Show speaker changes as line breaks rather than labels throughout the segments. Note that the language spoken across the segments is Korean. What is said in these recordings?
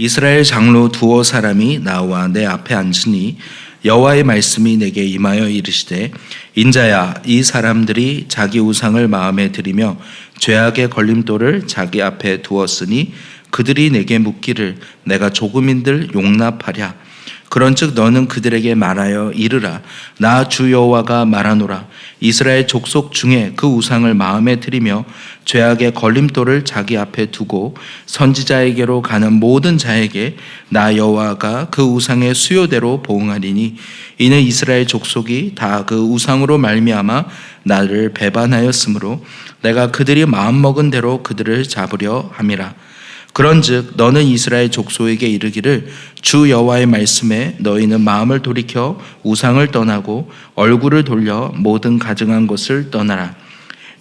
이스라엘 장로 두어 사람이 나와 내 앞에 앉으니 여호와의 말씀이 내게 임하여 이르시되 인자야, 이 사람들이 자기 우상을 마음에 들이며 죄악의 걸림돌을 자기 앞에 두었으니 그들이 내게 묻기를 내가 조금인들 용납하랴. 그런즉 너는 그들에게 말하여 이르라. 나 주 여호와가 말하노라. 이스라엘 족속 중에 그 우상을 마음에 들이며 죄악의 걸림돌을 자기 앞에 두고 선지자에게로 가는 모든 자에게 나 여호와가 그 우상의 수요대로 보응하리니 이는 이스라엘 족속이 다 그 우상으로 말미암아 나를 배반하였으므로 내가 그들이 마음먹은 대로 그들을 잡으려 함이라. 그런즉 너는 이스라엘 족속에게 이르기를 주 여호와의 말씀에 너희는 마음을 돌이켜 우상을 떠나고 얼굴을 돌려 모든 가증한 것을 떠나라.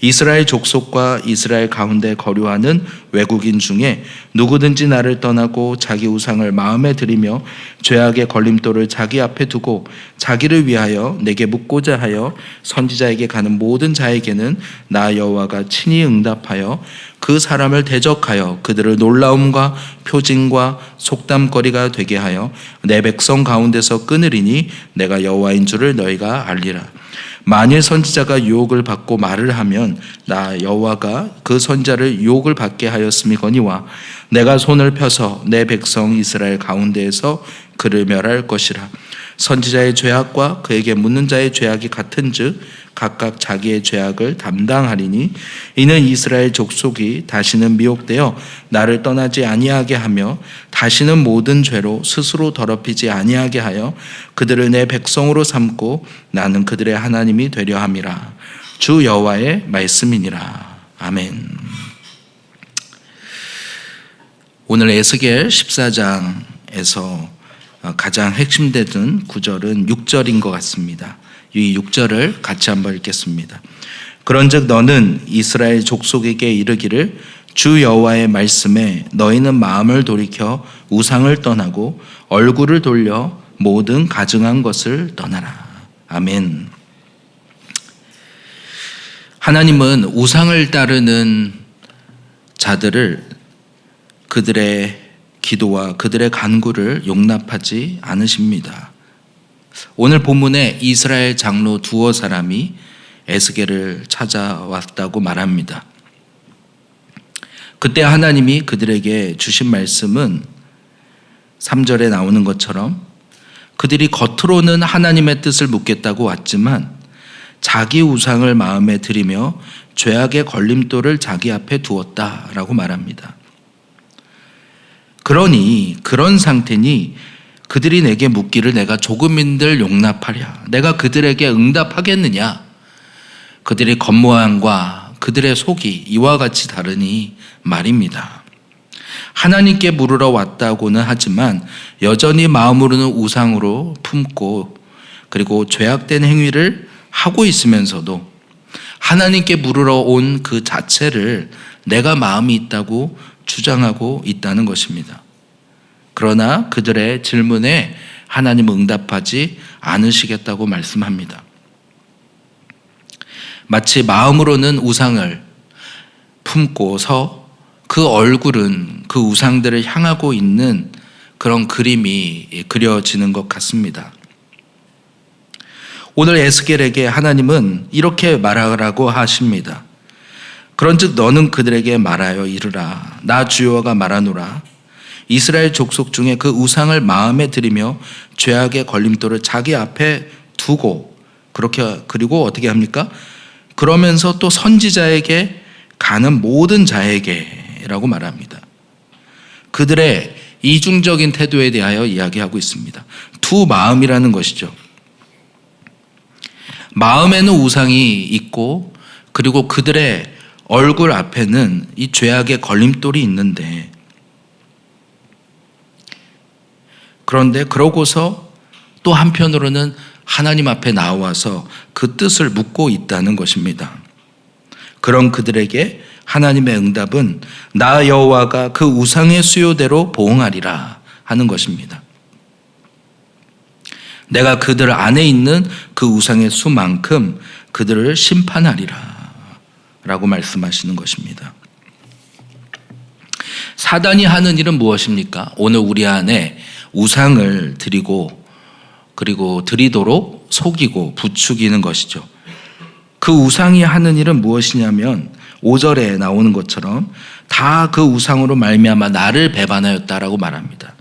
이스라엘 족속과 이스라엘 가운데 거류하는 외국인 중에 누구든지 나를 떠나고 자기 우상을 마음에 들이며 죄악의 걸림돌을 자기 앞에 두고 자기를 위하여 내게 묻고자 하여 선지자에게 가는 모든 자에게는 나 여호와가 친히 응답하여 그 사람을 대적하여 그들을 놀라움과 표징과 속담거리가 되게 하여 내 백성 가운데서 끊으리니 내가 여호와인 줄을 너희가 알리라. 만일 선지자가 유혹을 받고 말을 하면 나 여호와가 그 선지자를 유혹을 받게 하였음이거니와 내가 손을 펴서 내 백성 이스라엘 가운데에서 그를 멸할 것이라. 선지자의 죄악과 그에게 묻는 자의 죄악이 같은즉 각각 자기의 죄악을 담당하리니 이는 이스라엘 족속이 다시는 미혹되어 나를 떠나지 아니하게 하며 다시는 모든 죄로 스스로 더럽히지 아니하게 하여 그들을 내 백성으로 삼고 나는 그들의 하나님이 되려 함이라. 주 여호와의 말씀이니라. 아멘. 오늘 에스겔 14장에서 가장 핵심되는 구절은 6절인 것 같습니다. 이 6절을 같이 한번 읽겠습니다. 그런즉 너는 이스라엘 족속에게 이르기를 주 여호와의 말씀에 너희는 마음을 돌이켜 우상을 떠나고 얼굴을 돌려 모든 가증한 것을 떠나라. 아멘. 하나님은 우상을 따르는 자들을 그들의 기도와 그들의 간구를 용납하지 않으십니다. 오늘 본문에 이스라엘 장로 두어 사람이 에스겔을 찾아왔다고 말합니다. 그때 하나님이 그들에게 주신 말씀은 3절에 나오는 것처럼 그들이 겉으로는 하나님의 뜻을 묻겠다고 왔지만 자기 우상을 마음에 들이며 죄악의 걸림돌을 자기 앞에 두었다라고 말합니다. 그러니 그런 상태니 그들이 내게 묻기를 내가 조금인들 용납하랴. 내가 그들에게 응답하겠느냐? 그들의 겉모양과 그들의 속이 이와 같이 다르니 말입니다. 하나님께 물으러 왔다고는 하지만 여전히 마음으로는 우상으로 품고 그리고 죄악된 행위를 하고 있으면서도 하나님께 물으러 온 그 자체를 내가 마음이 있다고 주장하고 있다는 것입니다. 그러나 그들의 질문에 하나님은 응답하지 않으시겠다고 말씀합니다. 마치 마음으로는 우상을 품고서 그 얼굴은 그 우상들을 향하고 있는 그런 그림이 그려지는 것 같습니다. 오늘 에스겔에게 하나님은 이렇게 말하라고 하십니다. 그런즉 너는 그들에게 말하여 이르라. 나 주 여호와가 말하노라. 이스라엘 족속 중에 그 우상을 마음에 들이며 죄악의 걸림돌을 자기 앞에 두고 그리고 어떻게 합니까? 그러면서 또 선지자에게 가는 모든 자에게라고 말합니다. 그들의 이중적인 태도에 대하여 이야기하고 있습니다. 두 마음이라는 것이죠. 마음에는 우상이 있고 그리고 그들의 얼굴 앞에는 이 죄악의 걸림돌이 있는데 그런데 그러고서 또 한편으로는 하나님 앞에 나와서 그 뜻을 묻고 있다는 것입니다. 그런 그들에게 하나님의 응답은 나 여호와가 그 우상의 수요대로 보응하리라 하는 것입니다. 내가 그들 안에 있는 그 우상의 수만큼 그들을 심판하리라 라고 말씀하시는 것입니다. 사단이 하는 일은 무엇입니까? 오늘 우리 안에 우상을 드리고 그리고 드리도록 속이고 부추기는 것이죠. 그 우상이 하는 일은 무엇이냐면 5절에 나오는 것처럼 다 그 우상으로 말미암아 나를 배반하였다라고 말합니다.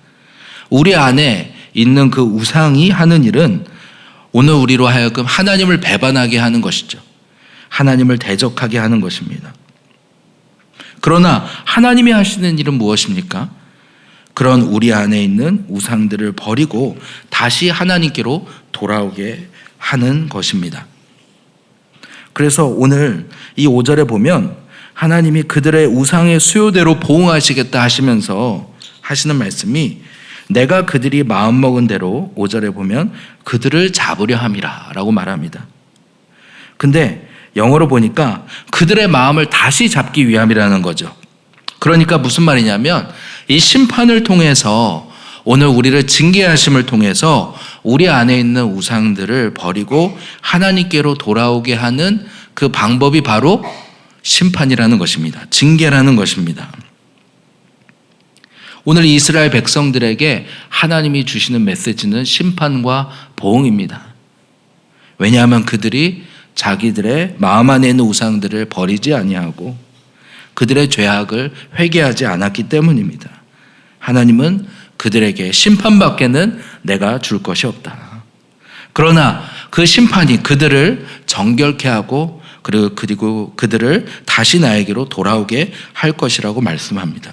우리 안에 있는 그 우상이 하는 일은 오늘 우리로 하여금 하나님을 배반하게 하는 것이죠. 하나님을 대적하게 하는 것입니다. 그러나 하나님이 하시는 일은 무엇입니까? 그런 우리 안에 있는 우상들을 버리고 다시 하나님께로 돌아오게 하는 것입니다. 그래서 오늘 이 5절에 보면 하나님이 그들의 우상의 수요대로 보응하시겠다 하시면서 하시는 말씀이 내가 그들이 마음먹은 대로 5절에 보면 그들을 잡으려 함이라 라고 말합니다. 근데 영어로 보니까 그들의 마음을 다시 잡기 위함이라는 거죠. 그러니까 무슨 말이냐면 이 심판을 통해서 오늘 우리를 징계하심을 통해서 우리 안에 있는 우상들을 버리고 하나님께로 돌아오게 하는 그 방법이 바로 심판이라는 것입니다. 징계라는 것입니다. 오늘 이스라엘 백성들에게 하나님이 주시는 메시지는 심판과 보응입니다. 왜냐하면 그들이 자기들의 마음 안에 있는 우상들을 버리지 아니하고 그들의 죄악을 회개하지 않았기 때문입니다. 하나님은 그들에게 심판밖에는 내가 줄 것이 없다. 그러나 그 심판이 그들을 정결케 하고 그리고 그들을 다시 나에게로 돌아오게 할 것이라고 말씀합니다.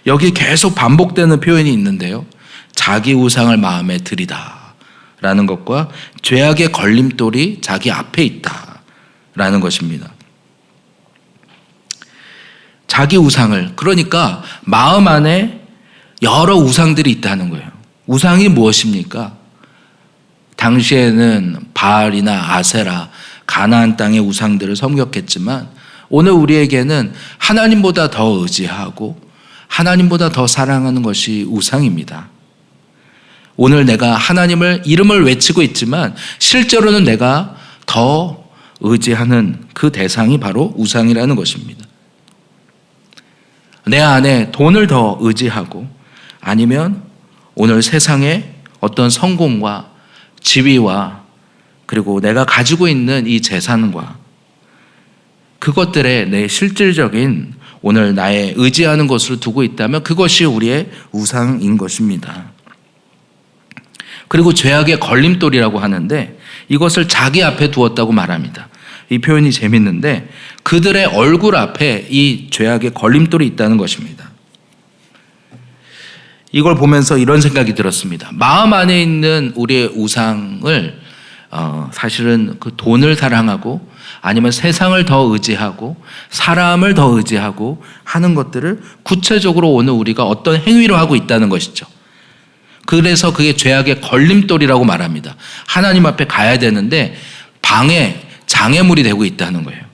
여기 계속 반복되는 표현이 있는데요. 자기 우상을 마음에 들이다 라는 것과 죄악의 걸림돌이 자기 앞에 있다 라는 것입니다. 자기 우상을, 그러니까 마음 안에 여러 우상들이 있다는 거예요. 우상이 무엇입니까? 당시에는 바알이나 아세라, 가나안 땅의 우상들을 섬겼겠지만 오늘 우리에게는 하나님보다 더 의지하고 하나님보다 더 사랑하는 것이 우상입니다. 오늘 내가 하나님을 이름을 외치고 있지만 실제로는 내가 더 의지하는 그 대상이 바로 우상이라는 것입니다. 내 안에 돈을 더 의지하고 아니면 오늘 세상의 어떤 성공과 지위와 그리고 내가 가지고 있는 이 재산과 그것들에 내 실질적인 오늘 나의 의지하는 것으로 두고 있다면 그것이 우리의 우상인 것입니다. 그리고 죄악의 걸림돌이라고 하는데 이것을 자기 앞에 두었다고 말합니다. 이 표현이 재밌는데 그들의 얼굴 앞에 이 죄악의 걸림돌이 있다는 것입니다. 이걸 보면서 이런 생각이 들었습니다. 마음 안에 있는 우리의 우상을 사실은 그 돈을 사랑하고 아니면 세상을 더 의지하고 사람을 더 의지하고 하는 것들을 구체적으로 오늘 우리가 어떤 행위로 하고 있다는 것이죠. 그래서 그게 죄악의 걸림돌이라고 말합니다. 하나님 앞에 가야 되는데 장애물이 되고 있다는 거예요.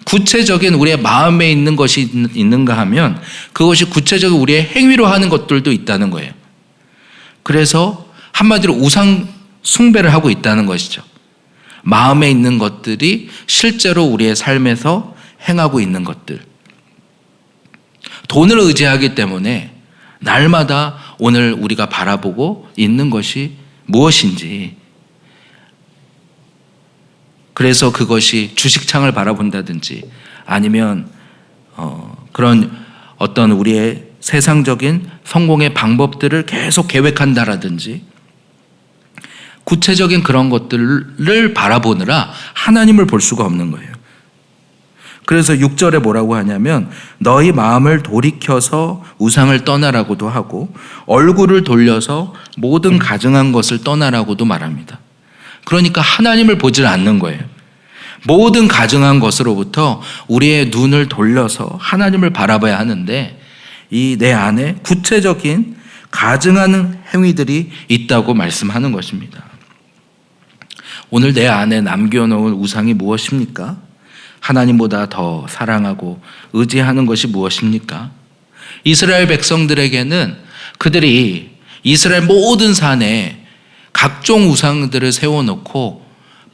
구체적인 우리의 마음에 있는 것이 있는가 하면 그것이 구체적인 우리의 행위로 하는 것들도 있다는 거예요. 그래서 한마디로 우상 숭배를 하고 있다는 것이죠. 마음에 있는 것들이 실제로 우리의 삶에서 행하고 있는 것들. 돈을 의지하기 때문에 날마다 오늘 우리가 바라보고 있는 것이 무엇인지, 그래서 그것이 주식창을 바라본다든지 아니면 그런 어떤 우리의 세상적인 성공의 방법들을 계속 계획한다라든지 구체적인 그런 것들을 바라보느라 하나님을 볼 수가 없는 거예요. 그래서 6절에 뭐라고 하냐면 너희 마음을 돌이켜서 우상을 떠나라고도 하고 얼굴을 돌려서 모든 가증한 것을 떠나라고도 말합니다. 그러니까 하나님을 보질 않는 거예요. 모든 가증한 것으로부터 우리의 눈을 돌려서 하나님을 바라봐야 하는데 이 내 안에 구체적인 가증하는 행위들이 있다고 말씀하는 것입니다. 오늘 내 안에 남겨놓은 우상이 무엇입니까? 하나님보다 더 사랑하고 의지하는 것이 무엇입니까? 이스라엘 백성들에게는 그들이 이스라엘 모든 산에 각종 우상들을 세워놓고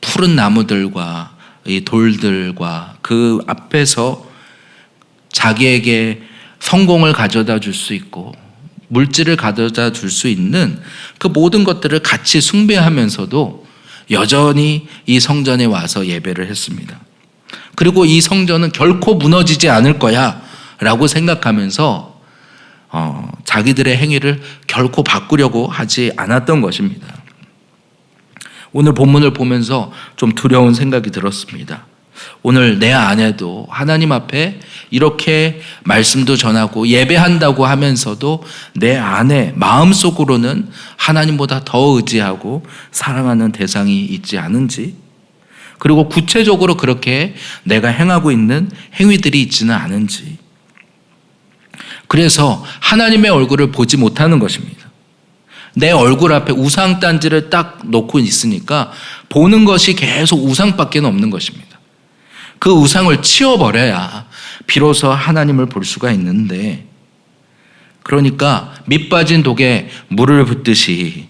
푸른 나무들과 이 돌들과 그 앞에서 자기에게 성공을 가져다 줄 수 있고 물질을 가져다 줄 수 있는 그 모든 것들을 같이 숭배하면서도 여전히 이 성전에 와서 예배를 했습니다. 그리고 이 성전은 결코 무너지지 않을 거야 라고 생각하면서 자기들의 행위를 결코 바꾸려고 하지 않았던 것입니다. 오늘 본문을 보면서 좀 두려운 생각이 들었습니다. 오늘 내 안에도 하나님 앞에 이렇게 말씀도 전하고 예배한다고 하면서도 내 안에 마음속으로는 하나님보다 더 의지하고 사랑하는 대상이 있지 않은지, 그리고 구체적으로 그렇게 내가 행하고 있는 행위들이 있지는 않은지, 그래서 하나님의 얼굴을 보지 못하는 것입니다. 내 얼굴 앞에 우상단지를 딱 놓고 있으니까 보는 것이 계속 우상밖에 없는 것입니다. 그 우상을 치워버려야 비로소 하나님을 볼 수가 있는데, 그러니까 밑 빠진 독에 물을 붓듯이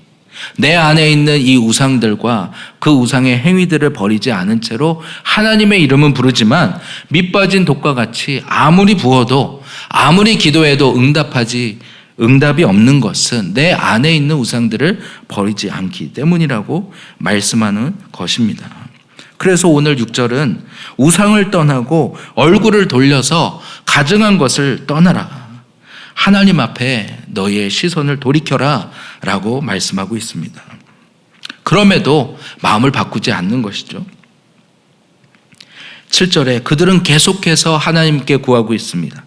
내 안에 있는 이 우상들과 그 우상의 행위들을 버리지 않은 채로 하나님의 이름은 부르지만 밑 빠진 독과 같이 아무리 부어도 아무리 기도해도 응답이 없는 것은 내 안에 있는 우상들을 버리지 않기 때문이라고 말씀하는 것입니다. 그래서 오늘 6절은 우상을 떠나고 얼굴을 돌려서 가증한 것을 떠나라. 하나님 앞에 너희의 시선을 돌이켜라 라고 말씀하고 있습니다. 그럼에도 마음을 바꾸지 않는 것이죠. 7절에 그들은 계속해서 하나님께 구하고 있습니다.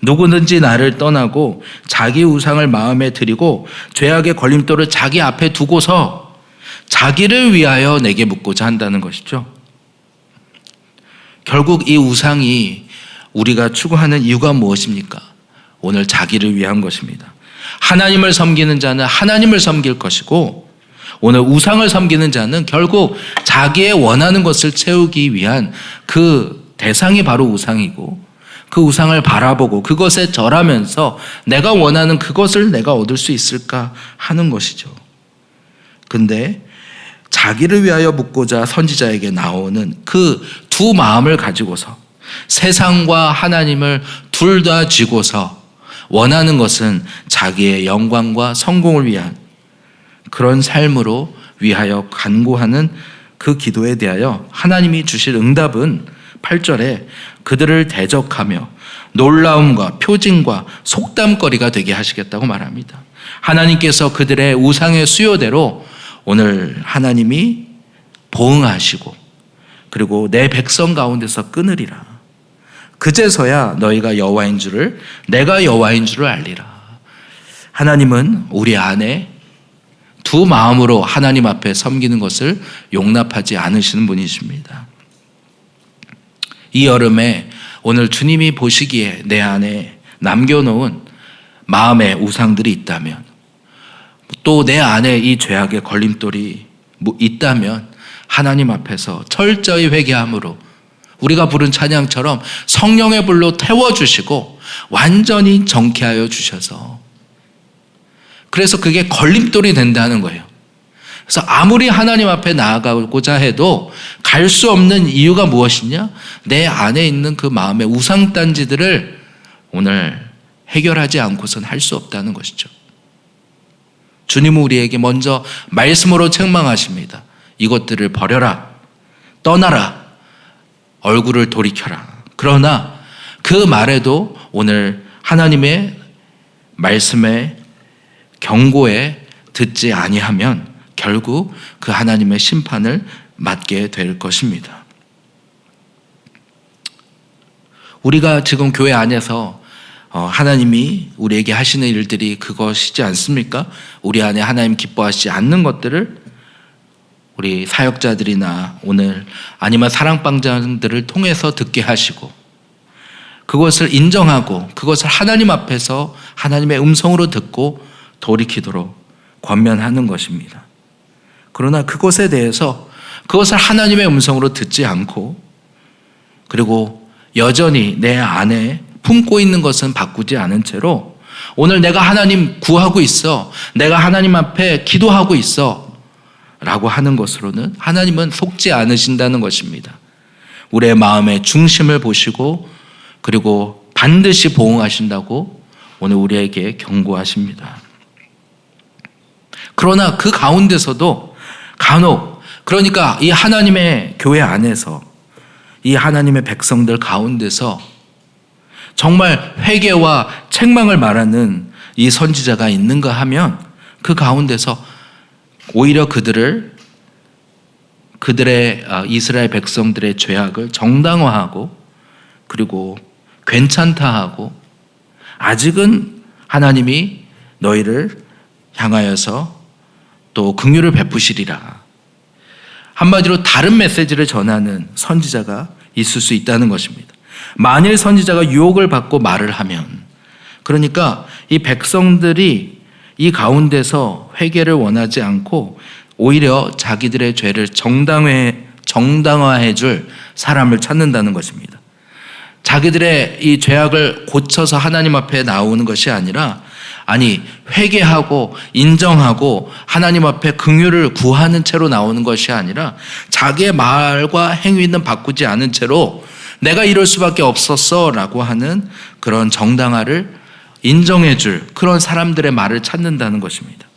누구든지 나를 떠나고 자기 우상을 마음에 들이고 죄악의 걸림돌을 자기 앞에 두고서 자기를 위하여 내게 묻고자 한다는 것이죠. 결국 이 우상이 우리가 추구하는 이유가 무엇입니까? 오늘 자기를 위한 것입니다. 하나님을 섬기는 자는 하나님을 섬길 것이고, 오늘 우상을 섬기는 자는 결국 자기의 원하는 것을 채우기 위한 그 대상이 바로 우상이고, 그 우상을 바라보고 그것에 절하면서 내가 원하는 그것을 내가 얻을 수 있을까 하는 것이죠. 근데 자기를 위하여 묻고자 선지자에게 나오는 그 두 마음을 가지고서 세상과 하나님을 둘 다 쥐고서 원하는 것은 자기의 영광과 성공을 위한 그런 삶으로 위하여 간구하는 그 기도에 대하여 하나님이 주실 응답은 8절에 그들을 대적하며 놀라움과 표징과 속담거리가 되게 하시겠다고 말합니다. 하나님께서 그들의 우상의 수요대로 오늘 하나님이 보응하시고 그리고 내 백성 가운데서 끊으리라. 그제서야 너희가 여호와인 줄을 내가 여호와인 줄을 알리라. 하나님은 우리 안에 두 마음으로 하나님 앞에 섬기는 것을 용납하지 않으시는 분이십니다. 이 여름에 오늘 주님이 보시기에 내 안에 남겨놓은 마음의 우상들이 있다면, 또 내 안에 이 죄악의 걸림돌이 있다면 하나님 앞에서 철저히 회개함으로 우리가 부른 찬양처럼 성령의 불로 태워주시고 완전히 정케하여 주셔서, 그래서 그게 걸림돌이 된다는 거예요. 그래서 아무리 하나님 앞에 나아가고자 해도 갈 수 없는 이유가 무엇이냐? 내 안에 있는 그 마음의 우상단지들을 오늘 해결하지 않고선 할 수 없다는 것이죠. 주님은 우리에게 먼저 말씀으로 책망하십니다. 이것들을 버려라, 떠나라, 얼굴을 돌이켜라. 그러나 그 말에도 오늘 하나님의 말씀에 경고에 듣지 아니하면 결국 그 하나님의 심판을 맞게 될 것입니다. 우리가 지금 교회 안에서 하나님이 우리에게 하시는 일들이 그것이지 않습니까? 우리 안에 하나님 기뻐하시지 않는 것들을 우리 사역자들이나 오늘 아니면 사랑방장들을 통해서 듣게 하시고 그것을 인정하고 그것을 하나님 앞에서 하나님의 음성으로 듣고 돌이키도록 권면하는 것입니다. 그러나 그것에 대해서 그것을 하나님의 음성으로 듣지 않고, 그리고 여전히 내 안에 품고 있는 것은 바꾸지 않은 채로 오늘 내가 하나님 구하고 있어, 내가 하나님 앞에 기도하고 있어 라고 하는 것으로는 하나님은 속지 않으신다는 것입니다. 우리의 마음의 중심을 보시고 그리고 반드시 보응하신다고 오늘 우리에게 경고하십니다. 그러나 그 가운데서도 간혹, 그러니까 이 하나님의 교회 안에서, 이 하나님의 백성들 가운데서 정말 회개와 책망을 말하는 이 선지자가 있는가 하면 그 가운데서 오히려 그들의 이스라엘 백성들의 죄악을 정당화하고 그리고 괜찮다 하고 아직은 하나님이 너희를 향하여서 또 긍휼을 베푸시리라. 한마디로 다른 메시지를 전하는 선지자가 있을 수 있다는 것입니다. 만일 선지자가 유혹을 받고 말을 하면, 그러니까 이 백성들이 이 가운데서 회개를 원하지 않고 오히려 자기들의 죄를 정당화해 줄 사람을 찾는다는 것입니다. 자기들의 이 죄악을 고쳐서 하나님 앞에 나오는 것이 아니라, 아니 회개하고 인정하고 하나님 앞에 긍휼을 구하는 채로 나오는 것이 아니라 자기의 말과 행위는 바꾸지 않은 채로 내가 이럴 수밖에 없었어 라고 하는 그런 정당화를 인정해 줄 그런 사람들의 말을 찾는다는 것입니다.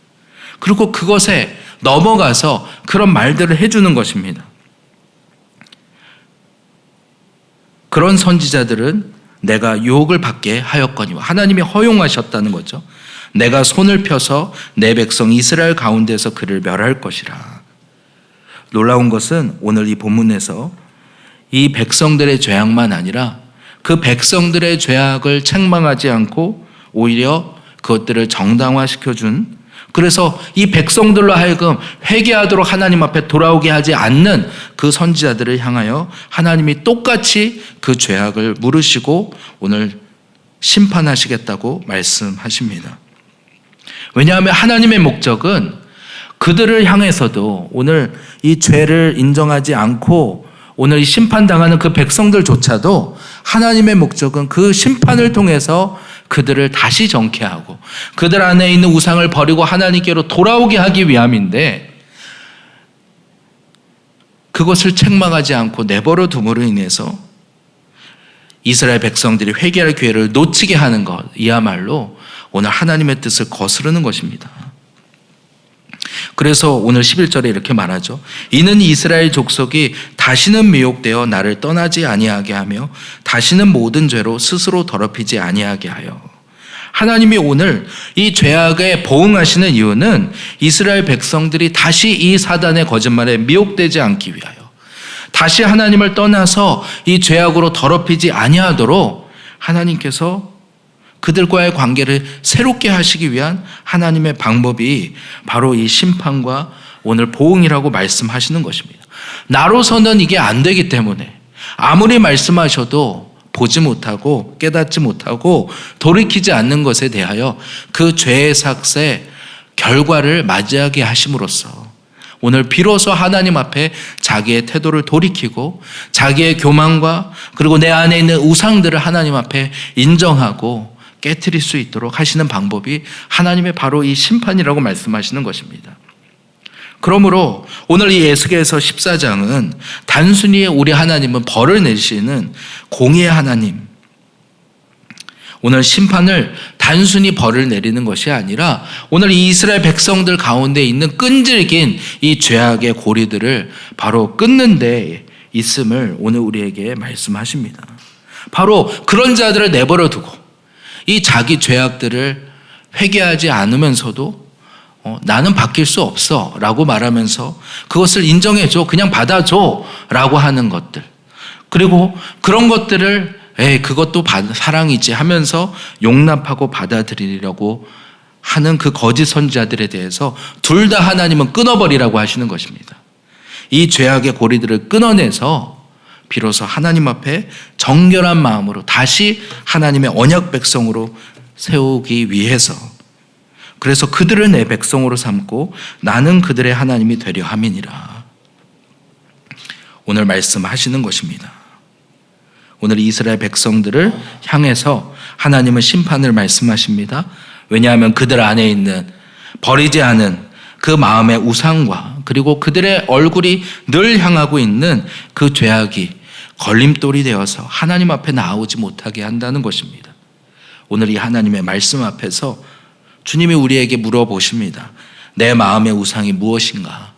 그리고 그것에 넘어가서 그런 말들을 해주는 것입니다. 그런 선지자들은 내가 유혹을 받게 하였거니와, 하나님이 허용하셨다는 거죠. 내가 손을 펴서 내 백성 이스라엘 가운데서 그를 멸할 것이라. 놀라운 것은 오늘 이 본문에서 이 백성들의 죄악만 아니라 그 백성들의 죄악을 책망하지 않고 오히려 그것들을 정당화시켜준, 그래서 이 백성들로 하여금 회개하도록 하나님 앞에 돌아오게 하지 않는 그 선지자들을 향하여 하나님이 똑같이 그 죄악을 물으시고 오늘 심판하시겠다고 말씀하십니다. 왜냐하면 하나님의 목적은 그들을 향해서도 오늘 이 죄를 인정하지 않고 오늘 이 심판당하는 그 백성들조차도 하나님의 목적은 그 심판을 통해서 그들을 다시 정케하고 그들 안에 있는 우상을 버리고 하나님께로 돌아오게 하기 위함인데, 그것을 책망하지 않고 내버려 둠으로 인해서 이스라엘 백성들이 회개할 기회를 놓치게 하는 것, 이야말로 오늘 하나님의 뜻을 거스르는 것입니다. 그래서 오늘 11절에 이렇게 말하죠. 이는 이스라엘 족속이 다시는 미혹되어 나를 떠나지 아니하게 하며 다시는 모든 죄로 스스로 더럽히지 아니하게 하여. 하나님이 오늘 이 죄악에 보응하시는 이유는 이스라엘 백성들이 다시 이 사단의 거짓말에 미혹되지 않기 위하여, 다시 하나님을 떠나서 이 죄악으로 더럽히지 아니하도록 하나님께서 그들과의 관계를 새롭게 하시기 위한 하나님의 방법이 바로 이 심판과 오늘 보응이라고 말씀하시는 것입니다. 나로서는 이게 안 되기 때문에 아무리 말씀하셔도 보지 못하고 깨닫지 못하고 돌이키지 않는 것에 대하여 그 죄의 삭새 결과를 맞이하게 하심으로써 오늘 비로소 하나님 앞에 자기의 태도를 돌이키고 자기의 교만과 그리고 내 안에 있는 우상들을 하나님 앞에 인정하고 깨트릴 수 있도록 하시는 방법이 하나님의 바로 이 심판이라고 말씀하시는 것입니다. 그러므로 오늘 이 에스겔서 14장은 단순히 우리 하나님은 벌을 내시는 공의의 하나님, 오늘 심판을 단순히 벌을 내리는 것이 아니라 오늘 이 이스라엘 백성들 가운데 있는 끈질긴 이 죄악의 고리들을 바로 끊는 데 있음을 오늘 우리에게 말씀하십니다. 바로 그런 자들을 내버려 두고 이 자기 죄악들을 회개하지 않으면서도 나는 바뀔 수 없어 라고 말하면서 그것을 인정해줘, 그냥 받아줘 라고 하는 것들, 그리고 그런 것들을 그것도 사랑이지 하면서 용납하고 받아들이려고 하는 그 거짓 선지자들에 대해서 둘 다 하나님은 끊어버리라고 하시는 것입니다. 이 죄악의 고리들을 끊어내서 비로소 하나님 앞에 정결한 마음으로 다시 하나님의 언약 백성으로 세우기 위해서, 그래서 그들을 내 백성으로 삼고 나는 그들의 하나님이 되려 함이니라. 오늘 말씀하시는 것입니다. 오늘 이스라엘 백성들을 향해서 하나님은 심판을 말씀하십니다. 왜냐하면 그들 안에 있는 버리지 않은 그 마음의 우상과 그리고 그들의 얼굴이 늘 향하고 있는 그 죄악이 걸림돌이 되어서 하나님 앞에 나오지 못하게 한다는 것입니다. 오늘 이 하나님의 말씀 앞에서 주님이 우리에게 물어보십니다. 내 마음의 우상이 무엇인가?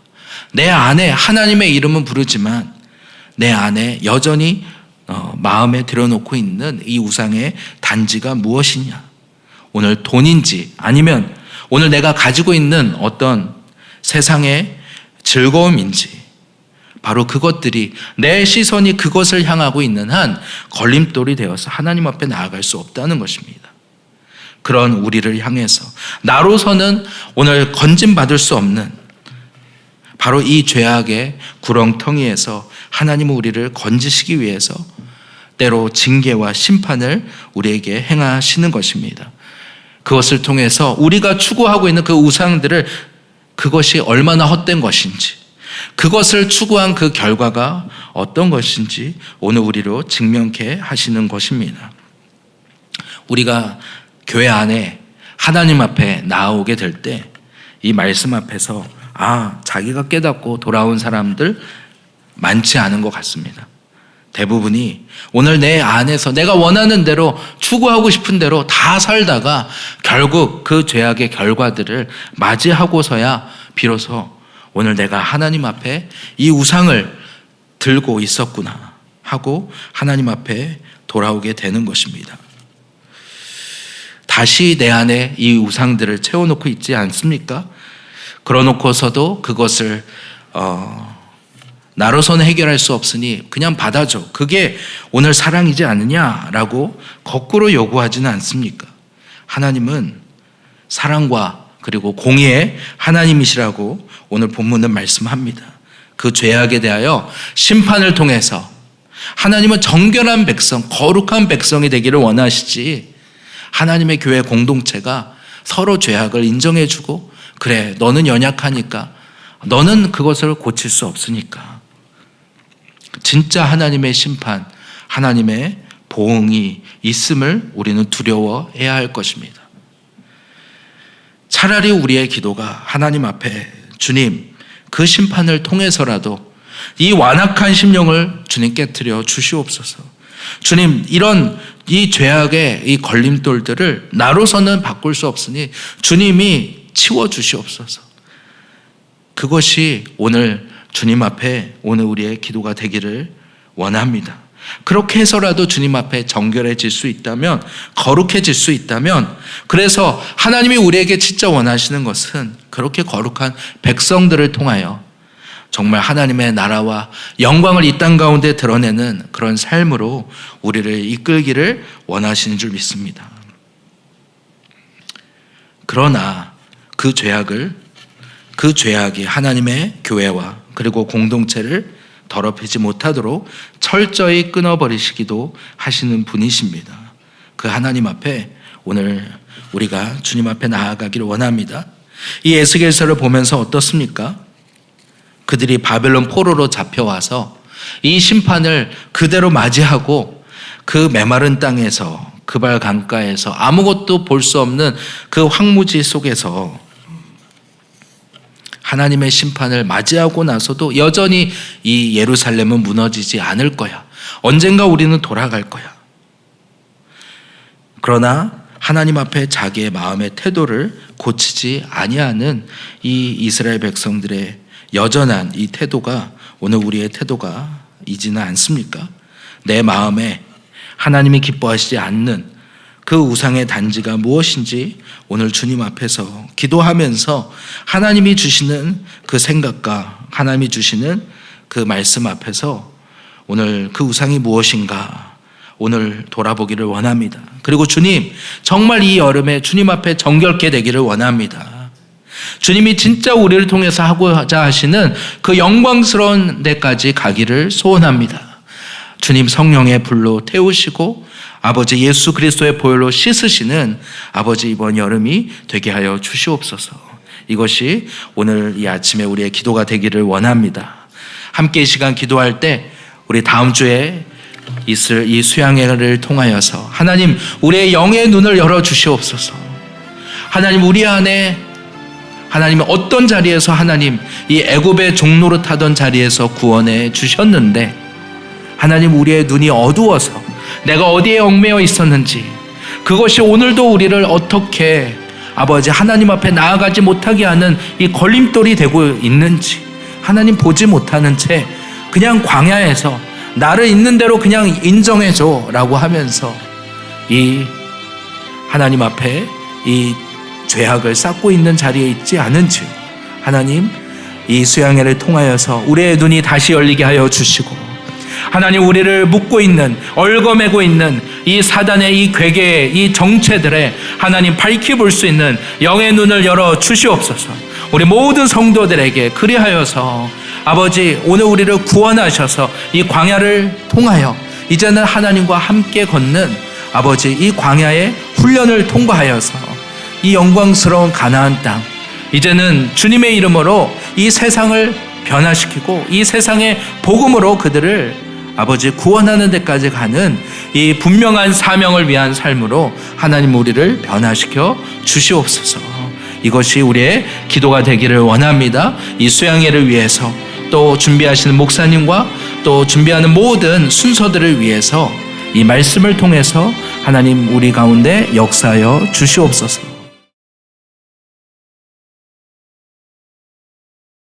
내 안에 하나님의 이름은 부르지만 내 안에 여전히 마음에 들여놓고 있는 이 우상의 단지가 무엇이냐? 오늘 돈인지 아니면 오늘 내가 가지고 있는 어떤 세상의 즐거움인지, 바로 그것들이 내 시선이 그것을 향하고 있는 한 걸림돌이 되어서 하나님 앞에 나아갈 수 없다는 것입니다. 그런 우리를 향해서 나로서는 오늘 건진받을 수 없는 바로 이 죄악의 구렁텅이에서 하나님은 우리를 건지시기 위해서 때로 징계와 심판을 우리에게 행하시는 것입니다. 그것을 통해서 우리가 추구하고 있는 그 우상들을, 그것이 얼마나 헛된 것인지, 그것을 추구한 그 결과가 어떤 것인지 오늘 우리로 직면케 하시는 것입니다. 우리가 교회 안에 하나님 앞에 나오게 될 때 이 말씀 앞에서 자기가 깨닫고 돌아온 사람들 많지 않은 것 같습니다. 대부분이 오늘 내 안에서 내가 원하는 대로 추구하고 싶은 대로 다 살다가 결국 그 죄악의 결과들을 맞이하고서야 비로소 오늘 내가 하나님 앞에 이 우상을 들고 있었구나 하고 하나님 앞에 돌아오게 되는 것입니다. 다시 내 안에 이 우상들을 채워놓고 있지 않습니까? 그러놓고서도 그것을 나로서는 해결할 수 없으니 그냥 받아줘. 그게 오늘 사랑이지 않느냐라고 거꾸로 요구하지는 않습니까? 하나님은 사랑과 그리고 공의의 하나님이시라고 오늘 본문은 말씀합니다. 그 죄악에 대하여 심판을 통해서 하나님은 정결한 백성, 거룩한 백성이 되기를 원하시지, 하나님의 교회 공동체가 서로 죄악을 인정해주고, 그래 너는 연약하니까, 너는 그것을 고칠 수 없으니까. 진짜 하나님의 심판, 하나님의 보응이 있음을 우리는 두려워해야 할 것입니다. 차라리 우리의 기도가 하나님 앞에, 주님 그 심판을 통해서라도 이 완악한 심령을 주님 깨트려 주시옵소서. 주님, 이런 이 죄악의 이 걸림돌들을 나로서는 바꿀 수 없으니 주님이 치워 주시옵소서. 그것이 오늘 주님 앞에 오늘 우리의 기도가 되기를 원합니다. 그렇게 해서라도 주님 앞에 정결해질 수 있다면, 거룩해질 수 있다면, 그래서 하나님이 우리에게 진짜 원하시는 것은 그렇게 거룩한 백성들을 통하여 정말 하나님의 나라와 영광을 이 땅 가운데 드러내는 그런 삶으로 우리를 이끌기를 원하시는 줄 믿습니다. 그러나 그 죄악이 하나님의 교회와 그리고 공동체를 더럽히지 못하도록 철저히 끊어버리시기도 하시는 분이십니다. 그 하나님 앞에 오늘 우리가 주님 앞에 나아가기를 원합니다. 이 에스겔서를 보면서 어떻습니까? 그들이 바벨론 포로로 잡혀와서 이 심판을 그대로 맞이하고 그 메마른 땅에서, 그발 강가에서 아무것도 볼 수 없는 그 황무지 속에서 하나님의 심판을 맞이하고 나서도 여전히 이 예루살렘은 무너지지 않을 거야. 언젠가 우리는 돌아갈 거야. 그러나 하나님 앞에 자기의 마음의 태도를 고치지 아니하는 이 이스라엘 백성들의 여전한 이 태도가 오늘 우리의 태도가 이지는 않습니까? 내 마음에 하나님이 기뻐하시지 않는 그 우상의 단지가 무엇인지 오늘 주님 앞에서 기도하면서 하나님이 주시는 그 생각과 하나님이 주시는 그 말씀 앞에서 오늘 그 우상이 무엇인가 오늘 돌아보기를 원합니다. 그리고 주님, 정말 이 여름에 주님 앞에 정결케 되기를 원합니다. 주님이 진짜 우리를 통해서 하고자 하시는 그 영광스러운 데까지 가기를 소원합니다. 주님 성령의 불로 태우시고 아버지 예수 그리스도의 보혈로 씻으시는 아버지 이번 여름이 되게 하여 주시옵소서. 이것이 오늘 이 아침에 우리의 기도가 되기를 원합니다. 함께 이 시간 기도할 때 우리 다음 주에 있을 이 수양회를 통하여서 하나님 우리의 영의 눈을 열어 주시옵소서. 하나님 우리 안에 하나님은 어떤 자리에서 하나님 이 애굽의 종노릇 하던 자리에서 구원해 주셨는데 하나님, 우리의 눈이 어두워서 내가 어디에 얽매여 있었는지, 그것이 오늘도 우리를 어떻게 아버지 하나님 앞에 나아가지 못하게 하는 이 걸림돌이 되고 있는지, 하나님 보지 못하는 채 그냥 광야에서 나를 있는 대로 그냥 인정해줘 라고 하면서 이 하나님 앞에 이 죄악을 쌓고 있는 자리에 있지 않은지, 하나님, 이 수양회를 통하여서 우리의 눈이 다시 열리게 하여 주시고, 하나님, 우리를 묶고 있는, 얽어매고 있는 이 사단의 이 괴계의 이 정체들에 하나님 밝히 볼 수 있는 영의 눈을 열어 주시옵소서. 우리 모든 성도들에게 그리하여서 아버지, 오늘 우리를 구원하셔서 이 광야를 통하여 이제는 하나님과 함께 걷는 아버지, 이 광야의 훈련을 통과하여서 이 영광스러운 가나안 땅, 이제는 주님의 이름으로 이 세상을 변화시키고 이 세상의 복음으로 그들을 아버지 구원하는 데까지 가는 이 분명한 사명을 위한 삶으로 하나님 우리를 변화시켜 주시옵소서. 이것이 우리의 기도가 되기를 원합니다. 이 수양회를 위해서, 또 준비하시는 목사님과 또 준비하는 모든 순서들을 위해서 이 말씀을 통해서 하나님 우리 가운데 역사하여 주시옵소서.